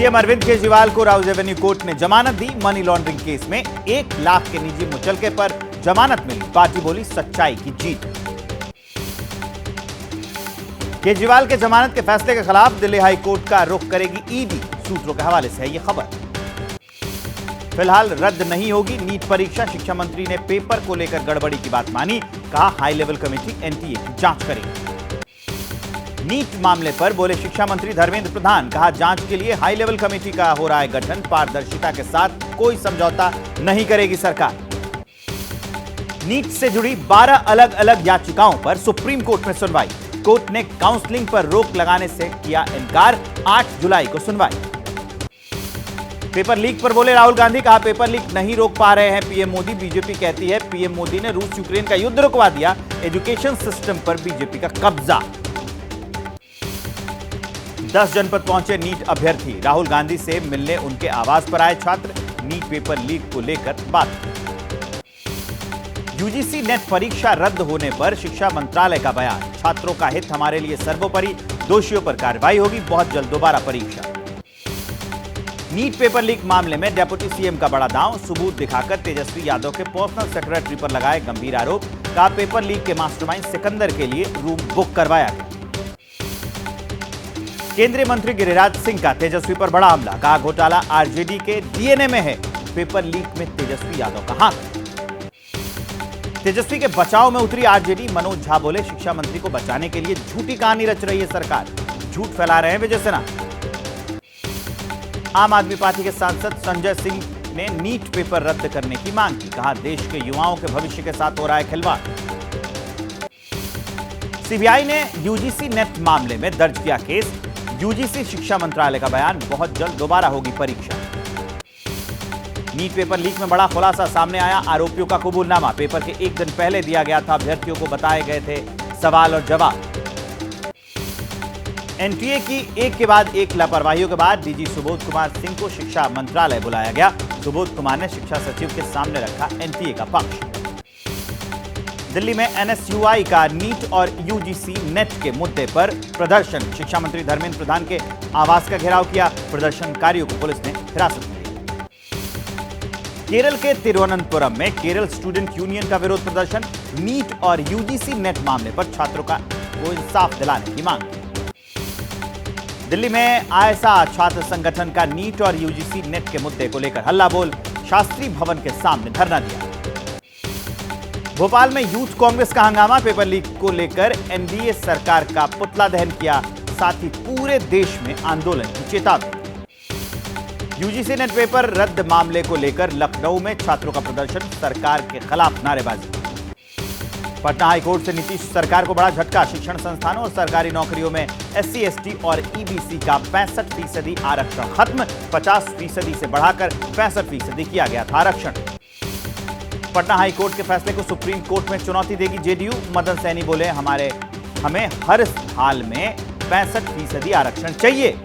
CM Arvind Kejriwal को Rouse Avenue court ने जमानत दी। मनी लॉन्ड्रिंग केस में 1 लाख के निजी मुचलके पर जमानत मिली। पार्टी बोली सच्चाई की जीत। केजरीवाल के जमानत के फैसले के खिलाफ दिल्ली हाई कोर्ट का रुख करेगी ईडी। सूत्रों के हवाले से है यह खबर। फिलहाल रद्द नहीं होगी नीट परीक्षा। शिक्षा मंत्री ने पेपर को लेकर गड़बड़ी की बात मानी। कहा हाई लेवल कमेटी एनटीए की जांच करेगी। नीट मामले पर बोले शिक्षा मंत्री धर्मेंद्र प्रधान। कहा जांच के लिए हाई लेवल कमेटी का हो रहा है गठन। पारदर्शिता के साथ कोई समझौता नहीं करेगी सरकार। नीट से जुड़ी 12 अलग अलग याचिकाओं पर सुप्रीम कोर्ट में सुनवाई। कोर्ट ने काउंसलिंग पर रोक लगाने से किया इनकार। 8 जुलाई को सुनवाई। पेपर लीक पर बोले राहुल गांधी। कहा पेपर लीक नहीं रोक पा रहे हैं पीएम मोदी। बीजेपी कहती है पीएम मोदी ने रूस यूक्रेन का युद्ध रुकवा दिया। एजुकेशन सिस्टम पर बीजेपी का कब्जा। 10 जनपद पहुंचे नीट अभ्यर्थी। राहुल गांधी से मिलने उनके आवास पर आए छात्र। नीट पेपर लीक को लेकर बात। यूजीसी नेट परीक्षा रद्द होने पर शिक्षा मंत्रालय का बयान। छात्रों का हित हमारे लिए सर्वोपरि। दोषियों पर कार्रवाई होगी। बहुत जल्द दोबारा परीक्षा। नीट पेपर लीक मामले में डिप्टी सीएम का बड़ा दांव। सबूत दिखाकर तेजस्वी यादव के पर्सनल सेक्रेटरी पर लगाए गंभीर आरोप। कहा पेपर लीक के मास्टरमाइंड सिकंदर के लिए रूम बुक करवाया गया। केंद्रीय मंत्री गिरिराज सिंह का तेजस्वी पर बड़ा हमला। कहा घोटाला आरजेडी के डीएनए में है। पेपर लीक में तेजस्वी यादव का हाथ। तेजस्वी के बचाव में उतरी आरजेडी। मनोज झा बोले शिक्षा मंत्री को बचाने के लिए झूठी कहानी रच रही है सरकार। झूठ फैला रहे हैं विजय सिन्हा। आम आदमी पार्टी के सांसद संजय सिंह ने नीट पेपर रद्द करने की मांग की। कहा देश के युवाओं के भविष्य के साथ हो रहा है खिलवाड़। सीबीआई ने यूजीसी नेट मामले में दर्ज किया केस। यूजीसी शिक्षा मंत्रालय का बयान। बहुत जल्द दोबारा होगी परीक्षा। नीट पेपर लीक में बड़ा खुलासा सामने आया। आरोपियों का कबूलनामा। पेपर के 1 दिन पहले दिया गया था। अभ्यर्थियों को बताए गए थे सवाल और जवाब। एनटीए की एक के बाद एक लापरवाहियों के बाद डीजी सुबोध कुमार सिंह को शिक्षा मंत्रालय बुलाया गया। सुबोध कुमार ने शिक्षा सचिव के सामने रखा एनटीए का पक्ष। दिल्ली में एनएसयूआई का नीट और यूजीसी नेट के मुद्दे पर प्रदर्शन। शिक्षा मंत्री धर्मेंद्र प्रधान के आवास का घेराव किया। प्रदर्शनकारियों को पुलिस ने हिरासत में लिया। केरल के तिरुवनंतपुरम में केरल स्टूडेंट यूनियन का विरोध प्रदर्शन। नीट और यूजीसी नेट मामले पर छात्रों को इंसाफ दिलाने की मांग। दिल्ली में आयसा छात्र संगठन का नीट और यूजीसी नेट के मुद्दे को लेकर हल्ला बोल। शास्त्री भवन के सामने धरना दिया। भोपाल में यूथ कांग्रेस का हंगामा। पेपर लीक को लेकर एनडीए सरकार का पुतला दहन किया। साथ ही पूरे देश में आंदोलन की चेतावनी। यूजीसी नेट पेपर रद्द मामले को लेकर लखनऊ में छात्रों का प्रदर्शन। सरकार के खिलाफ नारेबाजी। पटना हाईकोर्ट से नीतीश सरकार को बड़ा झटका। शिक्षण संस्थानों और सरकारी नौकरियों में एससी, एसटी और ईबीसी का 65% आरक्षण खत्म। 50% से बढ़ाकर 65% किया गया था आरक्षण। पटना हाईकोर्ट के फैसले को सुप्रीम कोर्ट में चुनौती देगी जेडीयू। मदन सैनी बोले हमें हर हाल में 65% आरक्षण चाहिए।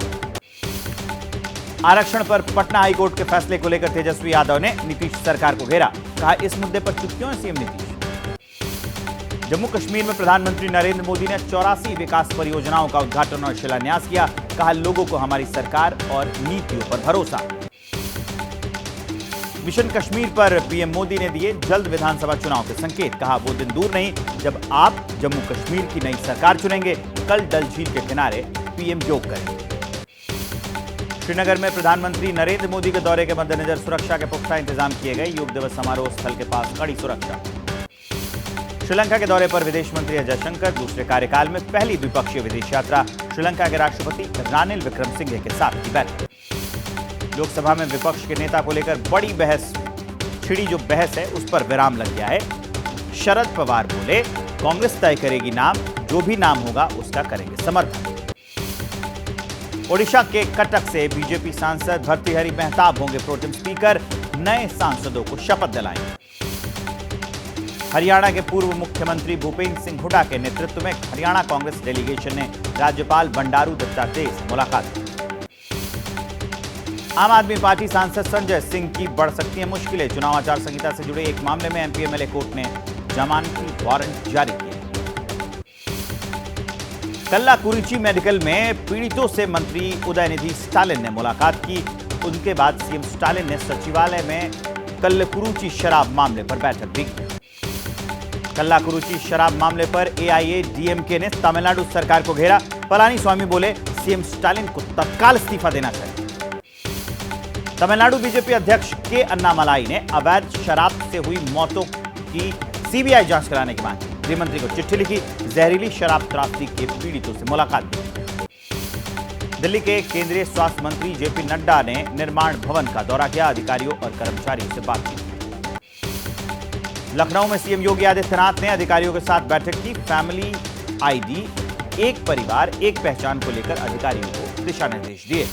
आरक्षण पर पटना हाईकोर्ट के फैसले को लेकर तेजस्वी यादव ने नीतीश सरकार को घेरा। कहा इस मुद्दे पर चुप क्यों है सीएम नीतीश। जम्मू कश्मीर में प्रधानमंत्री नरेंद्र मोदी ने 84 विकास परियोजनाओं का उद्घाटन और शिलान्यास किया। कहा लोगों को हमारी सरकार और नीतियों पर भरोसा। मिशन कश्मीर पर पीएम मोदी ने दिए जल्द विधानसभा चुनाव के संकेत। कहा वो दिन दूर नहीं जब आप जम्मू कश्मीर की नई सरकार चुनेंगे। कल डल झील के किनारे पीएम योग करेंगे। श्रीनगर में प्रधानमंत्री नरेंद्र मोदी के दौरे के मद्देनजर सुरक्षा के पुख्ता इंतजाम किए गए। योग दिवस समारोह स्थल के पास कड़ी सुरक्षा। श्रीलंका के दौरे पर विदेश मंत्री अजय शंकर। दूसरे कार्यकाल में पहली द्विपक्षीय विदेश यात्रा। श्रीलंका के राष्ट्रपति रानिल विक्रमसिंघे के साथ की बैठक। लोकसभा में विपक्ष के नेता को लेकर बड़ी बहस छिड़ी। जो बहस है उस पर विराम लग गया है। शरद पवार बोले कांग्रेस तय करेगी नाम। जो भी नाम होगा उसका करेंगे समर्थन। ओडिशा के कटक से बीजेपी सांसद भर्तृहरि मेहताब होंगे प्रोटेम स्पीकर। नए सांसदों को शपथ दिलाएंगे। हरियाणा के पूर्व मुख्यमंत्री भूपेंद्र सिंह हुड्डा के नेतृत्व में हरियाणा कांग्रेस डेलीगेशन ने राज्यपाल बंडारू दत्तात्रेय से मुलाकात की। आम आदमी पार्टी सांसद संजय सिंह की बढ़ सकती है मुश्किलें। चुनाव आचार संहिता से जुड़े एक मामले में एमपीएमएलए कोर्ट ने जमानती वारंट जारी किया। कल्लाकुरिची मेडिकल में पीड़ितों से मंत्री उदयनिधि स्टालिन ने मुलाकात की। उनके बाद सीएम स्टालिन ने सचिवालय में कल्लाकुरिची शराब मामले पर बैठक भी की। कल्लाकुरिची शराब मामले पर एआईएडीएमके ने तमिलनाडु सरकार को घेरा। पलानीस्वामी बोले, सीएम स्टालिन को तत्काल इस्तीफा देना चाहिए। तमिलनाडु बीजेपी अध्यक्ष के अन्नामलाई ने अवैध शराब से हुई मौतों की सीबीआई जांच कराने की मांग की। गृहमंत्री को चिट्ठी लिखी। जहरीली शराब त्रासदी के पीड़ितों से मुलाकात की। दिल्ली के केंद्रीय स्वास्थ्य मंत्री जेपी नड्डा ने निर्माण भवन का दौरा किया। अधिकारियों और कर्मचारियों से बातचीत की। लखनऊ में सीएम योगी आदित्यनाथ ने अधिकारियों के साथ बैठक की। फैमिली आईडी, एक परिवार एक पहचान को लेकर अधिकारियों को दिशा निर्देश दिए।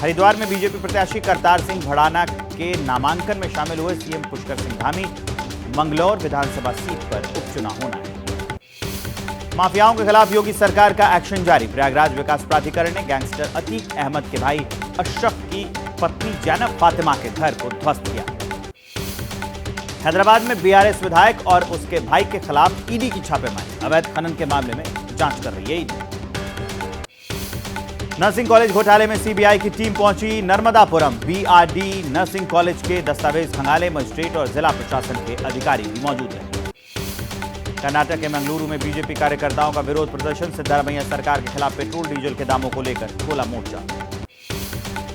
हरिद्वार में बीजेपी प्रत्याशी करतार सिंह भड़ाना के नामांकन में शामिल हुए सीएम पुष्कर सिंह धामी। मंगलौर विधानसभा सीट पर उपचुनाव होना है। माफियाओं के खिलाफ योगी सरकार का एक्शन जारी। प्रयागराज विकास प्राधिकरण ने गैंगस्टर अतीक अहमद के भाई अशरफ की पत्नी जैनब फातिमा के घर को ध्वस्त किया। हैदराबाद में बीआरएस विधायक और उसके भाई के खिलाफ ईडी की छापेमारी। अवैध खनन के मामले में जांच कर रही है ईडी। नर्सिंग कॉलेज घोटाले में सीबीआई की टीम पहुंची नर्मदापुरम। बीआरडी नर्सिंग कॉलेज के दस्तावेज खंगाले। मजिस्ट्रेट और जिला प्रशासन के अधिकारी भी मौजूद रहे। कर्नाटक के मंगलुरु में बीजेपी कार्यकर्ताओं का विरोध प्रदर्शन। सिद्धारमैया सरकार के खिलाफ पेट्रोल डीजल के दामों को लेकर खोला मोर्चा।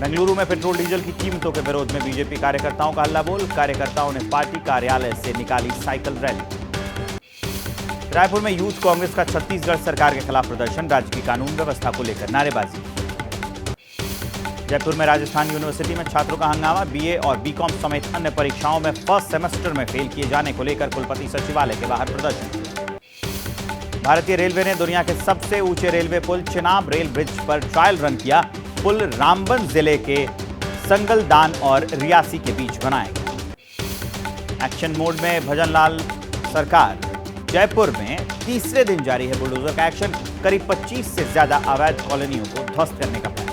बेंगलुरु में पेट्रोल डीजल की कीमतों के विरोध में बीजेपी कार्यकर्ताओं का हल्ला बोल। कार्यकर्ताओं ने पार्टी कार्यालय से निकाली साइकिल रैली। रायपुर में यूथ कांग्रेस का छत्तीसगढ़ सरकार के खिलाफ प्रदर्शन। राज्य की कानून व्यवस्था को लेकर नारेबाजी। जयपुर में राजस्थान यूनिवर्सिटी में छात्रों का हंगामा। बीए और बीकॉम समेत अन्य परीक्षाओं में फर्स्ट सेमेस्टर में फेल किए जाने को लेकर कुलपति सचिवालय के बाहर प्रदर्शन किया। भारतीय रेलवे ने दुनिया के सबसे ऊंचे रेलवे पुल चिनाब रेल ब्रिज पर ट्रायल रन किया। पुल रामबन जिले के संगलदान और रियासी के बीच बनाया गया। एक्शन मोड में भजनलाल सरकार। जयपुर में तीसरे दिन जारी है बुलडोजर का एक्शन। करीब 25 से ज्यादा अवैध कॉलोनियों को ध्वस्त करने का प्लान।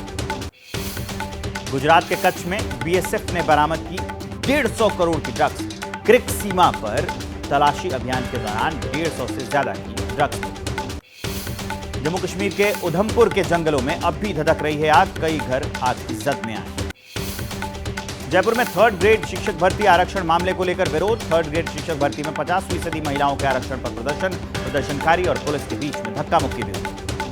गुजरात के कच्छ में बीएसएफ ने बरामद की 150 करोड़ की ड्रग्स। क्रिक सीमा पर तलाशी अभियान के दौरान 150 से ज्यादा की ड्रग्स। जम्मू कश्मीर के उधमपुर के जंगलों में अब भी धधक रही है आग। कई घर आग की जद में आए। जयपुर में थर्ड ग्रेड शिक्षक भर्ती आरक्षण मामले को लेकर विरोध। थर्ड ग्रेड शिक्षक भर्ती में 50% महिलाओं के आरक्षण पर प्रदर्शन। प्रदर्शनकारी और पुलिस के बीच में धक्का मुक्की भी हुई।